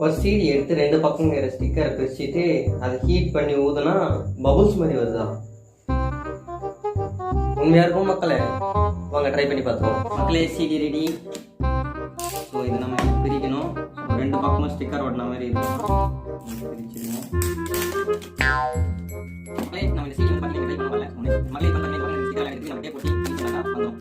ஒரு சீடி எடுத்து ரெண்டு பக்கம் இருக்கிற ஸ்டிக்கரை பிரிச்சுட்டு அதை ஹீட் பண்ணி ஊதுனா பபுள்ஸ் மாதிரி வருதா? உண்மையா இருக்கும் மக்களே, வாங்க ட்ரை பண்ணி பார்த்துருவோம். மக்களே சீடி ரெடி. ஸோ இது நம்ம பிரிக்கணும். ரெண்டு பக்கமும் ஸ்டிக்கர் ஓட்டின மாதிரி இருக்கும். பிரிச்சிருக்கோம். மக்களே நம்ம இந்த சீடி வந்து ட்ரை பண்ண வரல. மக்களே இப்போ பண்ணி ஸ்டிக்கர் எடுத்து நம்ம போட்டு வந்தோம்.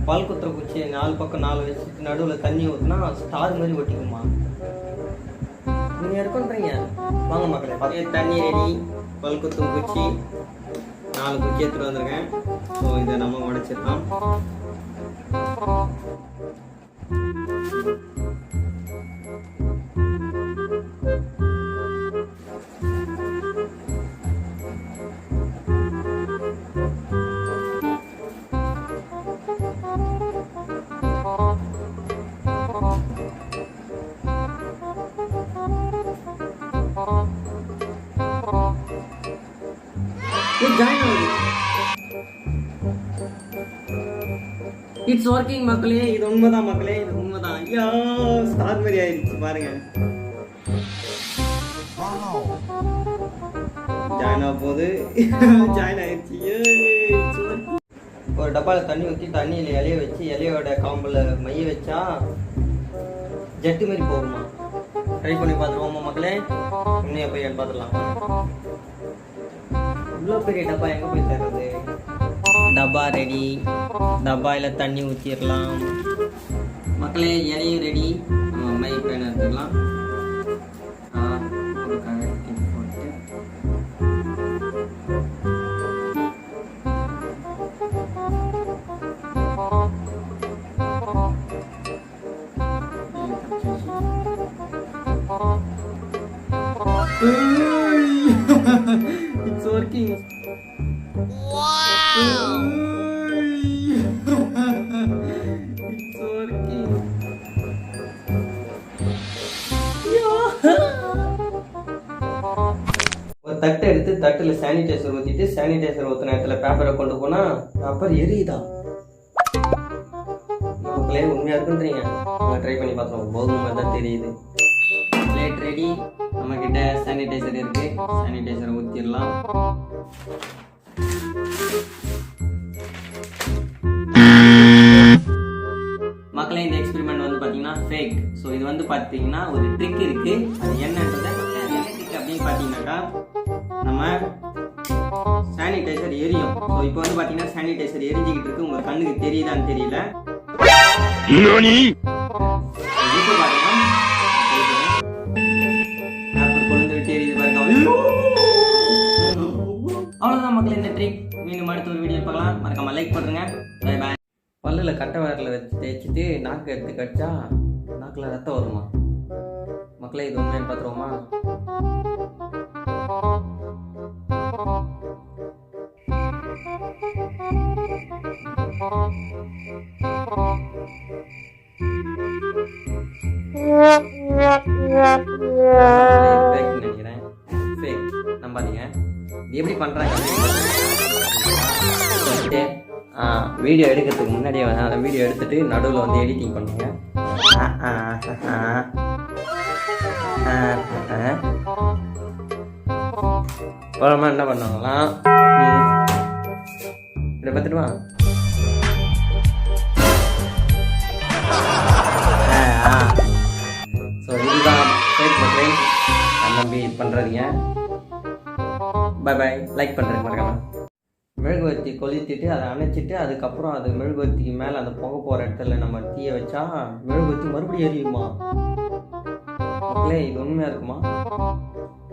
பால் குத்துற குச்சியை 4 பக்கம் 4 வச்சுட்டு நடுவில் தண்ணி ஊற்றினா ஸ்டார் மாதிரி ஒட்டிக்குமா? நீங்கள் இருக்குன்றீங்க. வாங்க மக்களே, பழைய தண்ணி ரெடி. பால் குத்தும் குச்சி 4 குச்சி எடுத்துகிட்டு வந்திருக்கேன். ஸோ இதை நம்ம உடைச்சிடலாம். இட்ஸ் ஒர்க்கிங் மக்களே. இது உண்மைதான் மக்களே, இது உண்மைதான். ஐயா ஸ்டார் மாதிரி ஆயிடுச்சு பாருங்க. ஜாயின் ஆக போகுது. ஜாயின் ஆயிடுச்சு. ஒரு டப்பாவில் தண்ணி ஊற்றி தண்ணியில் இலைய வச்சு இலையோட காம்பில் மைய வச்சா ஜெட்டு மாதிரி போகுமா? ட்ரை பண்ணி பார்த்துருவோமா மக்களே? இன்னும் போய் பார்த்துடலாம். இவ்வளோ பெரிய டப்பா எங்கே போய் தர்றது? டப்பா ரெடி. டப்பாயில் தண்ணி ஊற்றிடலாம் மக்களே. இலையும் ரெடி. நம்ம மை பேன் எடுத்துக்கலாம். It's working. Wow. It's working. ஒரு தட்டை எடுத்து தட்டில் சானிடைசர் ஊற்றிட்டு சானிடைசர் ஊற்றின இடத்துல பேப்பரை கொண்டு போனால் பேப்பர் எரியுதா? மக்களே உண்மையாக இருக்குன்றீங்க. ட்ரை பண்ணி பார்த்தோம். போதும் மாதிரி தான் தெரியுது. Plate ready. நம்ம கிட்ட சானிடைசர் இருக்கு. சானிடைசரை ஊற்றிடலாம். மக்களே இந்த எக்ஸ்பெரிமெண்ட் வந்து பார்த்தீங்கன்னா ஃபேக். ஸோ இது வந்து பார்த்தீங்கன்னா ஒரு ட்ரிக் இருக்கு. அது என்னன்றதை ட்ரிக் அப்படின்னு பார்த்தீங்கன்னாக்கா நம்ம சானிடைசர் எரியும். ஸோ இப்போ வந்து பார்த்தீங்கன்னா சானிடைசர் எரிஞ்சிக்கிட்டு இருக்கு. உங்க கண்ணுக்கு தெரியுதான்னு தெரியல. அவ்வளோதான் மக்களே இந்த ட்ரிக். மீண்டும் அடுத்த ஒரு வீடியோ பார்க்கலாம். மறக்காம லைக் பண்ணுங்க. Bye bye. பல்லில் கட்டை வரல வச்சு தேய்ச்சிட்டு நாக்கு எடுத்து கடிச்சா நாக்கில் ரத்தம் வருமா? மக்களே இது உண்மைன்னு பார்த்துருவோமா? நினைக்கிறேன் ஃபேக் நம்பாதீங்க. எப்படி பண்றாங்க? வீடியோ எடுக்கிறதுக்கு முன்னாடியே அந்த வீடியோ எடுத்துட்டு நடுவில் வந்து எடிட்டிங் பண்ணுங்க. அப்புறமா என்ன பண்ணுவாங்களாம், இதை பார்த்துட்டுமா ஸோ இதுதான் ஃபேக் மக்களே. நம்பி பண்ணுறதுங்க. By by. லைக் பண்ணுறேன் மறக்காம. மெழுகுவர்த்தி கொளுத்திட்டு அதை அணைச்சிட்டு அதுக்கப்புறம் அது மெழுகுவர்த்திக்கு மேலே அந்த புகை போகிற இடத்துல நம்ம தீயை வச்சா மெழுகுவர்த்தி மறுபடியும் எரியுமா? மக்களே இது உண்மையாக இருக்குமா?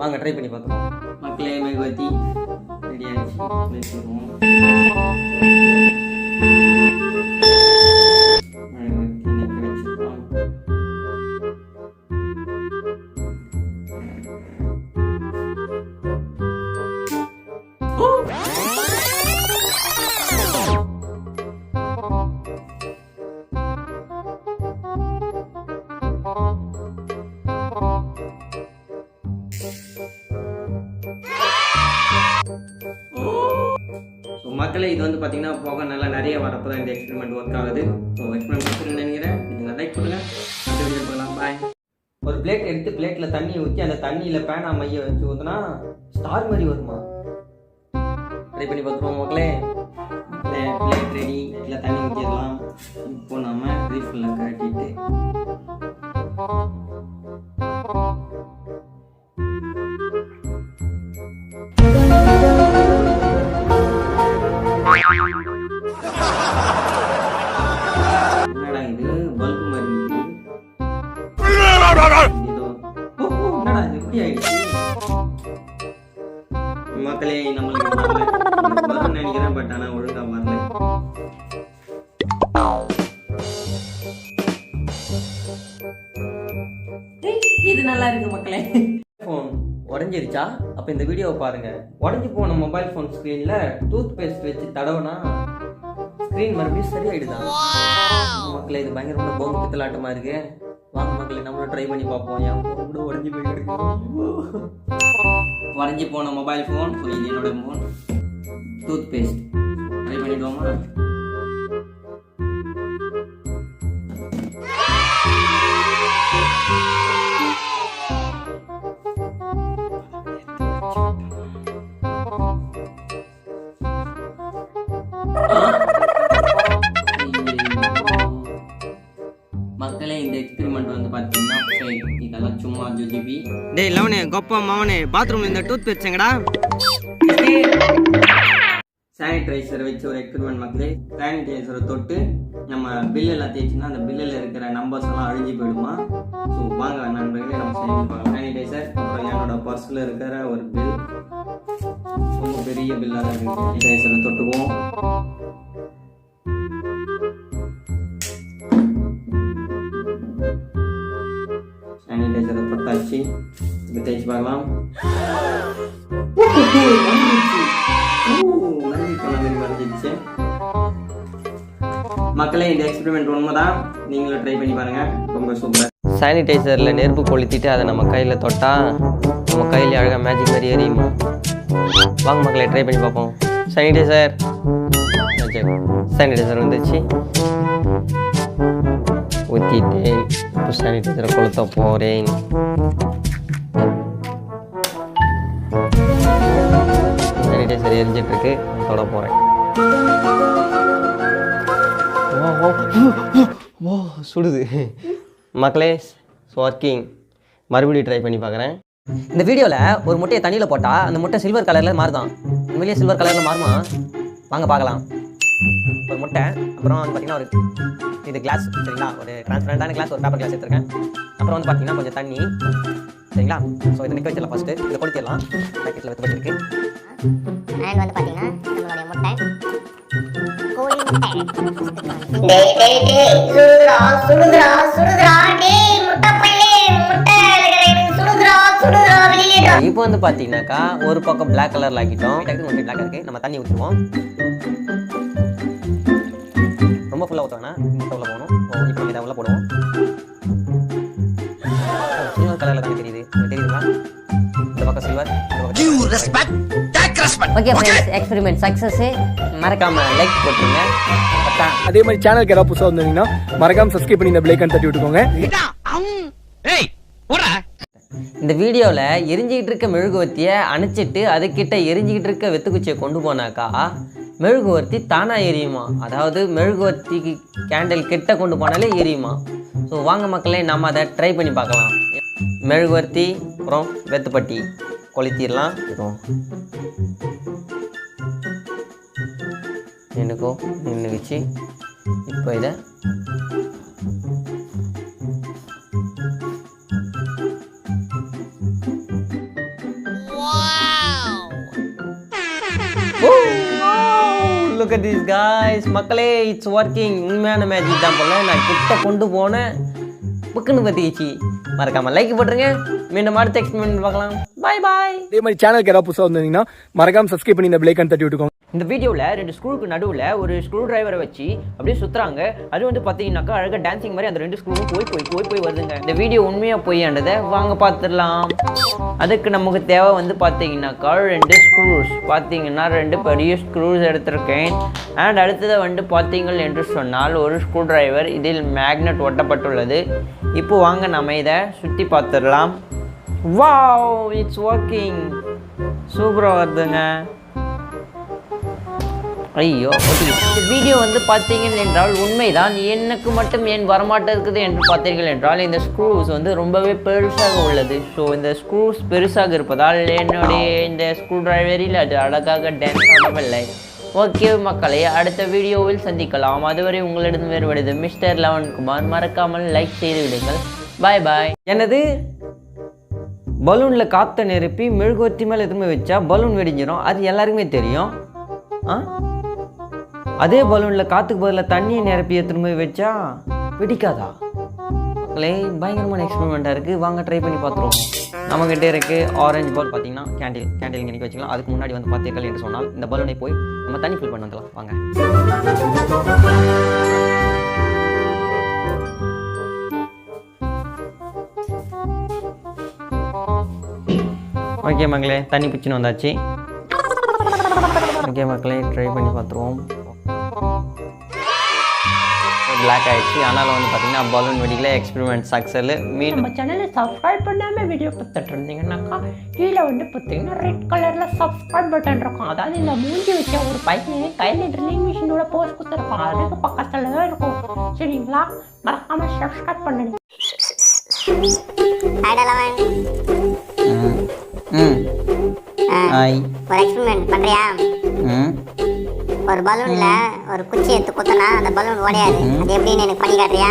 வாங்க ட்ரை பண்ணி பார்த்துருவோம். மக்களே மெழுகுவர்த்தி ரெடி ஆகிடுச்சு. மக்களே இது வந்து பார்த்தீங்கன்னா போக நல்லா நிறைய வரப்போ தான் இந்த எக்ஸ்பெரிமெண்ட் ஒர்க் ஆகுது. ஸோ எக்ஸ்பெரிமெண்ட் பிடிச்சிருக்குன்னு நினைக்கிறேன். நீங்கள் லைக் பண்ணுங்கள். போகலாம். பாய். ஒரு பிளேட் எடுத்து பிளேட்டில் தண்ணி ஊற்றி அந்த தண்ணியில் பேனா மைய வச்சு ஊற்றினா ஸ்டார் மாதிரி வருமா? ட்ரை பண்ணி பார்த்துருவோம் மக்களே. Plate ready. இல்லை தண்ணி ஊற்றிடலாம். இப்போ நம்ம ரீஃபில்ல கட்டிட்டு என்னடா இது பல்பு மாதிரி என்னடா இது எப்படி ஆயிடுச்சு? மக்களே நம்மளுக்கு வரல நினைக்கிறேன். பட் ஆனால் ஒழுங்கா வரல. இது நல்லா இருக்கு மக்களே. ஃபோன் உடஞ்சிருச்சா? அப்போ இந்த வீடியோவை பாருங்க. உடஞ்சி போன மொபைல் ஃபோன் ஸ்க்ரீன்ல டூத் பேஸ்ட் வச்சு தடவுனா ஸ்க்ரீன் மறுபடியும் சரியாயிடுதான் மக்களே. இது பயங்கரமான பொம்மை பித்தலாட்டமா இருக்கு. வாங்க மக்களே நம்மளும் ட்ரை பண்ணி பார்ப்போம். என் ஃபோன் கூட உடஞ்சி போய் உடஞ்சி போன மொபைல் ஃபோன். ஸோ இது என்னோட ஃபோன். டூத் பேஸ்ட் ட்ரை பண்ணிடுவோமா? மக்களே இந்த எக்ஸ்பெரிமெண்ட் வந்து பார்த்தீங்கன்னா இதெல்லாம் சும்மா ஜிபி. டேய் லவனே கொப்பா மாவனே பாத்ரூம்ல இந்த டூத் பேஸ்ட் எங்கடா? சானிடைசர் வச்சு ஒரு எக்ஸ்பெரிமெண்ட் மக்களே. சானிடைசரை தொட்டு நம்ம பில் எல்லாம் தேய்ச்சின்னா அந்த பில்லில் இருக்கிற நம்பர்ஸ் எல்லாம் அழிஞ்சு போயிடுமா? ஸோ வாங்க நண்பர்களே நம்ம சானிடைசர். சானிடைசர் அப்புறம் என்னோட பர்ஸில் இருக்கிற ஒரு பில். ரொம்ப பெரிய பில்லாக தான் இருக்குது. சானிடைசரை தொட்டுக்குவோம். சானிடைசரை தொட்டாச்சு. இப்போ தேய்ச்சி பார்க்கலாம். மக்களே இந்த எக்ஸ்பெரிமெண்ட் உண்மைதான். நீங்களும் ட்ரை பண்ணி பாருங்க. ரொம்ப சூப்பர். சானிடைசரில் நெருப்பு கொளுத்திட்டு அதை நம்ம கையில் தொட்டா நம்ம கையில் அழகாக மேஜிக் மாதிரி எரியுமா? வாங்க மக்களே ட்ரை பண்ணி பார்ப்போம். சானிடைசர் வந்துச்சு. ஊற்றிட்டேன். இப்போ சானிடைசரை கொளுத்த போகிறேன். சானிடைசர் எரிஞ்சிட்ருக்கு. தொட போகிறேன். ஓ சுடுது மக்களே. ஒர்க்கிங். மறுபடியும் ட்ரை பண்ணி பார்க்குறேன். இந்த வீடியோவில் ஒரு முட்டையை தண்ணியில் போட்டால் அந்த முட்டை சில்வர் கலரில் மாறுதான். உண்மையிலேயே சில்வர் கலரில் மாறுமா? வாங்க பார்க்கலாம். ஒரு முட்டை, அப்புறம் வந்து பார்த்தீங்கன்னா ஒரு இது கிளாஸ் சரிங்களா, ஒரு டிரான்ஸ்பரண்டான கிளாஸ், ஒரு பேப்பர் கிளாஸ் எடுத்துருக்கேன். அப்புறம் வந்து பார்த்தீங்கன்னா கொஞ்சம் தண்ணி சரிங்களா. ஸோ இதை நிற்க வச்சிடலாம். ஃபஸ்ட்டு இதை கொடுத்துடலாம். பேக்கெட்டில் வைத்து வச்சிருக்கு. அண்ட் வந்து பார்த்தீங்கன்னா நம்மளுடைய முட்டை கோழி முட்டை. இப்போ வந்து பார்த்தீங்கன்னாக்கா ஒரு பக்கம் பிளாக் கலரில் ஆக்கிட்டோம். கொஞ்சம் பிளாக் இருக்குது. நம்ம தண்ணி ஊற்றுவோம். ரொம்ப ஃபுல்லாக ஊற்றுவோம்னா முட்டை உள்ள போகணும். இப்போ நம்ம இதை உள்ள போடுவோம். சில்வர் கலரில் தானே தெரியுது. தெரியுதுங்களா? இந்த பக்கம் silver. Okay friends, experiment success. மறக்காம லைக் போட்டுருங்க. அதே மாதிரி சேனலுக்கு யாராவது புதுசாக வந்தீங்கன்னா மறக்காம சப்ஸ்கிரைப் பண்ணி இந்த பெல் ஐகான் தட்டி விட்டுக்கோங்க. இந்த வீடியோவில் எரிஞ்சிக்கிட்டு இருக்க மெழுகுவர்த்தியை அணைச்சிட்டு அதுக்கிட்ட எரிஞ்சிக்கிட்டு இருக்க வெத்துக்குச்சியை கொண்டு போனாக்கா மெழுகுவர்த்தி தானாக எரியுமா? அதாவது மெழுகுவர்த்திக்கு கேண்டில் கிட்ட கொண்டு போனாலே எரியுமா? ஸோ வாங்க மக்களே நம்ம அதை ட்ரை பண்ணி பார்க்கலாம். மெழுகுவர்த்தி அப்புறம் வெத்துப்பட்டி கொளுத்திடலாம். நின்றுக்கும் நின்றுச்சு. இப்போ இதை look at this guys. மக்களே இட்ஸ் ஒர்க்கிங். உண்மையான மேஜிக் தான் போல. நான் கிட்ட கொண்டு போனேன், புக்குன்னு பற்றிச்சு. மறக்காம லைக் போட்டுருங்க. மீண்டும் அடுத்த எக்ஸ்பெரிமெண்ட் பார்க்கலாம். பாய் பாய். அதே மாதிரி சேனலுக்கு யாராவது புதுசாக வந்தீங்கன்னா மறக்காம சப்ஸ்கிரைப் பண்ணி இந்த பெல் ஐகான் தட்டி விட்டுக்கோங்க. இந்த வீடியோவில் 2 ஸ்க்ரூவுக்கு நடுவில் ஒரு ஸ்க்ரூ டிரைவரை வச்சு அப்படியே சுற்றுறாங்க. அது வந்து பார்த்தீங்கன்னாக்கா அழகாக டான்சிங் மாதிரி அந்த 2 ஸ்க்ரூவும் போய் வருதுங்க. இந்த வீடியோ உண்மையாக பொய்யாண்டதை வாங்க பார்த்துடலாம். அதுக்கு நமக்கு தேவை வந்து பார்த்தீங்கன்னாக்கா 2 ஸ்க்ரூஸ். பார்த்தீங்கன்னா 2 பெரிய ஸ்க்ரூஸ் எடுத்திருக்கேன். அண்ட் அடுத்ததை வந்து பார்த்தீங்கள் என்று சொன்னால் ஒரு ஸ்க்ரூ டிரைவர். இதில் மேக்னெட் ஒட்டப்பட்டுள்ளது. இப்போ வாங்க நம்ம இதை சுற்றி பார்த்துடலாம். Wow, it's working. சூப்பராக வருதுங்க. ஐயோ, இந்த வீடியோ வந்து பார்த்தீங்க என்றால் உண்மைதான். எனக்கு மட்டும் ஏன் வரமாட்டேருக்குது என்று பார்த்தீர்கள் என்றால் இந்த ஸ்க்ரூஸ் வந்து ரொம்பவே பெருசாக உள்ளது. ஸோ இந்த ஸ்க்ரூஸ் பெருசாக இருப்பதால் என்னுடைய இந்த ஸ்க்ரூ டிரைவரில் அது அழகாக டான்ஸ் ஆடவில்லை. ஓகே மக்களே, அடுத்த வீடியோவில் சந்திக்கலாம். அதுவரை உங்களிடம் வேறுபடுது மிஸ்டர் லவன்குமார். மறக்காமல் லைக் செய்து விடுங்கள். பாய் பாய். என்னது பலூனில் காற்றை நிரப்பி மெழுகுவர்த்தி மேலே எதுவுமே வச்சா பலூன் வெடிஞ்சிடும், அது எல்லாருக்குமே தெரியும். அதே பலூனில் காற்றுக்கு பதிலாக தண்ணியை நிரப்பி திரும்ப வச்சா வெடிக்காதா? மக்களே, பயங்கரமான எக்ஸ்பெரிமெண்ட்டாக இருக்குது. வாங்க ட்ரை பண்ணி பார்த்துருவோம். நம்மக்கிட்ட இருக்குது ஆரஞ்சு பால். பார்த்தீங்கன்னா கேண்டில் இங்கே வச்சுக்கலாம். அதுக்கு முன்னாடி வந்து பார்த்தீர்கள் என்று சொன்னால் இந்த பலூனை போய் நம்ம தண்ணி ஃபில் பண்ண வந்துடலாம். வாங்க. ஓகே மக்களே, தண்ணி பிடிச்சின்னு வந்தாச்சு. ஓகே மக்களே, ட்ரை பண்ணி பார்த்துருவோம். பிளாக் ஆகிடுச்சு. ஆனாலும் வந்து பார்த்தீங்கன்னா பலூன் வெடிக்கல. Experiment success. நம்ம சேனலை சப்ஸ்கிரைப் பண்ணாமல் வீடியோ பார்த்துட்டு இருந்தீங்கன்னாக்கா கீழே வந்து பார்த்தீங்கன்னா ரெட் கலரில் சப்ஸ்கிரைப் பட்டன் இருக்கும். அதாவது இந்த மூஞ்சி வச்ச ஒரு பையன் கையில் ட்ரில்லிங் மிஷினோட போஸ்ட் கொடுத்துருக்கோம். அதுக்கு பக்கத்தில் தான் இருக்கும். சரிங்களா? மறக்காமல் சப்ஸ்கிரைப் பண்ணுங்க. ஒரு எக்ஸ்பெரிமெண்ட் பண்றியா? ஒரு பலூன்ல ஒரு குச்சி எடுத்து குத்தனா அந்த பலூன் உடையாது. அது எப்படின்னு எனக்கு பண்ணி காட்டுறியா?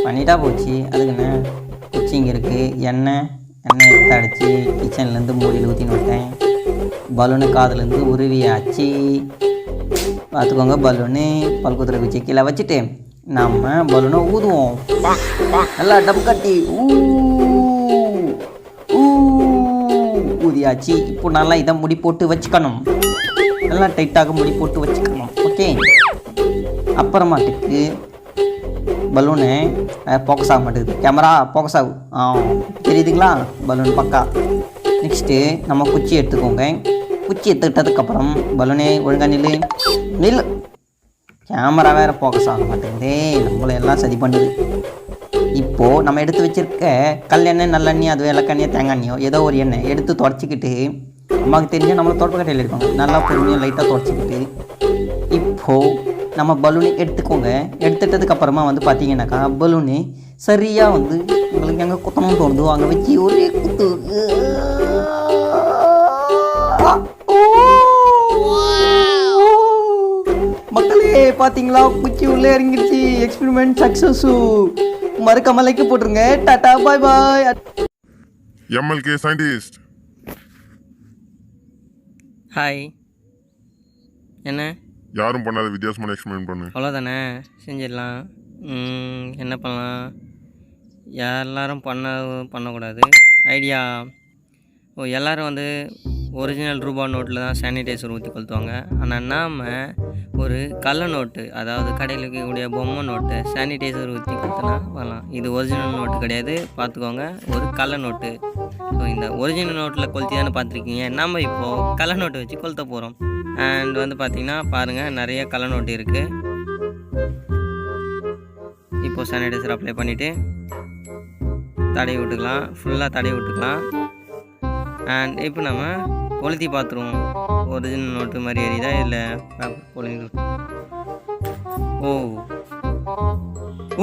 பண்ணிட்டா போச்சு. அதுக்குன்னு குச்சி இங்கே இருக்குது. எண்ணெய் எடுத்து அடித்து கிச்சன்லேருந்து மூடியில் ஊற்றின்னு விட்டேன். பலூனு காதுலேருந்து உருவியாச்சு. பார்த்துக்கோங்க, பலூனு பல்குத்துற குச்சி கீழே வச்சுட்டு நம்ம பலூனை ஊதுவோம். நல்லா டப்பு கட்டி ஊதியாச்சு. இப்போ நல்லா இதை முடி போட்டு வச்சுக்கணும். நல்லா டைட்டாக முடி போட்டு வச்சுக்கணும். ஓகே, அப்புறமாட்டுக்கு பலூனு ஃபோக்கஸ் ஆக மாட்டேங்குது. கேமரா ஃபோக்கஸ் ஆகும். தெரியுதுங்களா? பலூன் பக்கா. நெக்ஸ்ட்டு நம்ம குச்சி எடுத்துக்கோங்க. குச்சி எடுத்துக்கிட்டதுக்கப்புறம் பலூனே ஒழுங்காக நில்லு. கேமரா வேறு ஃபோக்கஸ் ஆக மாட்டேங்குதே. நம்மளை எல்லாம் சரி பண்ணுது. இப்போது நம்ம எடுத்து வச்சுருக்க கல்லெண்ணெய், நல்லெண்ணெய், அது விளக்கெண்ணெய், தேங்காய் எண்ணெயோ ஏதோ ஒரு எண்ணெய் எடுத்து தொடச்சிக்கிட்டு, அம்மாவுக்கு தெரிஞ்சால் நம்மளை தோட்டக்கட்டையில் இருக்காங்க, நல்லா பொறுமையாக லைட்டாக தொடச்சிக்கிட்டு இப்போது நம்ம பலூனை எடுத்துக்கோங்க. எடுத்துட்டதுக்கப்புறமா வந்து பார்த்தீங்கன்னாக்கா பலூனு சரியாக வந்து உங்களுக்கு எங்கே குத்தணும்னு தோணுதோ அங்கே வச்சு ஒரே குத்து. மக்களே, பார்த்தீங்களா? குச்சி உள்ளே இறங்கிடுச்சு. எக்ஸ்பெரிமெண்ட் சக்ஸஸு. மறக்காம லைக் போட்டுருங்க. டாடா, பாய் பாய். MLK scientist. ஹாய். என்ன? யாரும் பண்ணாத வித்தியாசமான எக்ஸ்பெரிமெண்ட் பண்ணு. அவ்வளோதானே, செஞ்சிடலாம். என்ன பண்ணலாம்? எல்லாரும் பண்ணக்கூடாது. ஐடியா. எல்லோரும் வந்து ஒரிஜினல் ரூபா நோட்டில் தான் சானிடைசர் ஊற்றி கொளுத்துவாங்க. ஆனால் நாம் ஒரு கள்ள நோட்டு, அதாவது கடையில் இருக்கக்கூடிய பொம்மை நோட்டு சானிடைசர் ஊற்றி கொளுத்தினா வரலாம். இது ஒரிஜினல் நோட்டு கிடையாது, பார்த்துக்கோங்க. ஒரு கள்ள நோட்டு. ஸோ இந்த ஒரிஜினல் நோட்டில் கொளுத்தி தானே பார்த்துருக்கீங்க. நம்ம இப்போது கள்ள நோட்டு வச்சு கொளுத்த போகிறோம். அண்ட் வந்து பார்த்திங்கன்னா பாருங்கள், நிறைய கள்ள நோட்டு இருக்குது. இப்போது சானிடைசர் அப்ளை பண்ணிவிட்டு தடவி விட்டுக்கலாம். ஃபுல்லாக தடவி விட்டுக்கலாம். அண்ட் இப்போ நம்ம கொளுத்தி பார்த்துருவோம். ஒரிஜினல் நோட்டு மாதிரி எரியுதா இல்லை கொளுத்தி?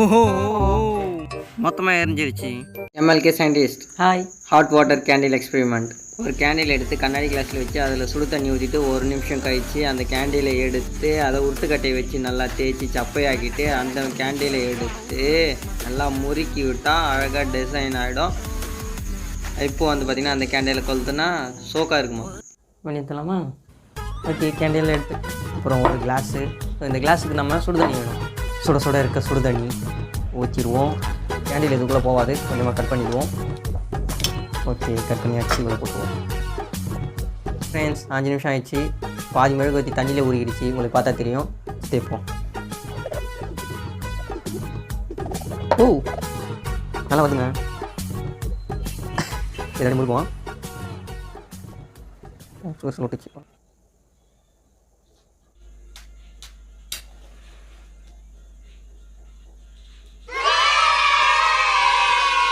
ஓஹோ, மொத்தமாக எரிஞ்சிருச்சு. MLK scientist. Hi. Hot water candle experiment. ஒரு கேண்டில் எடுத்து கண்ணாடி கிளாஸில் வச்சு அதில் சுடு தண்ணி ஊற்றிட்டு 1 நிமிஷம் கழித்து அந்த கேண்டிலை எடுத்து அதை உருட்டுக்கட்டையை வச்சு நல்லா தேய்ச்சி சப்பையாக்கிட்டு அந்த கேண்டிலை எடுத்து நல்லா முறுக்கி விட்டால் அழகாக டிசைன் ஆகிடும். இப்போ வந்து பார்த்திங்கன்னா அந்த கேண்டிலை கொளுத்துனா சோக்காக இருக்குமா? பண்ணித்தலாமா? ஓகே, கேண்டில் எடுத்து அப்புறம் ஒரு கிளாஸு. இந்த கிளாஸுக்கு நம்ம சுடு தண்ணி வேணும். சுட இருக்க சுடு தண்ணி ஊற்றிடுவோம். கேண்டில் இதுக்குள்ளே போகாது, கொஞ்சமாக கட் பண்ணிடுவோம். ஓகே, கட் பண்ணி அடிச்சு இவ்வளோ போட்டுருவோம். ஃப்ரெண்ட்ஸ் 5 நிமிஷம் ஆயிடுச்சு. பாதி மெழுகுவர்த்தி தண்ணியில் ஊறிக்கிடுச்சு. உங்களுக்கு பார்த்தா தெரியும். தேய்ப்போம். ஓ நல்லா வருதுங்க. ரெண்டு முழுக்குவோம். ஒட்டிச்சு.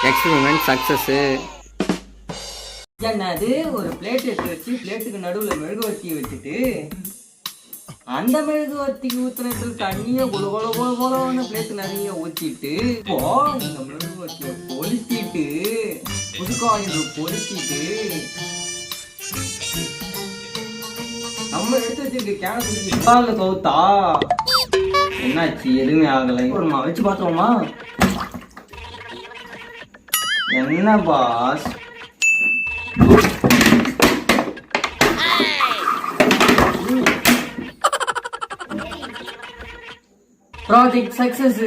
Experiment success. என்னது ஒரு பிளேட் எடுத்து வச்சு பிளேட்டுக்கு நடுவில் மெழுகுவர்த்தியை வச்சுட்டு அந்த மெழுகுவர்த்திக்கு ஊத்துனதுல தண்ணியை கொலன்னு பிளேட்டு நிறைய ஊற்றிட்டு இப்போ இந்த மெழுகுவர்த்தியை பொலித்திட்டு புதுக்காயின்று பொலித்திட்டு நம்ம எடுத்து வச்சிருக்க கேன கவுத்தா என்னாச்சு? எதுவுமே ஆகலை. வச்சு பார்த்தோமா? என்ன பாஸ் ப்ராஜெக்ட் சக்சஸ்.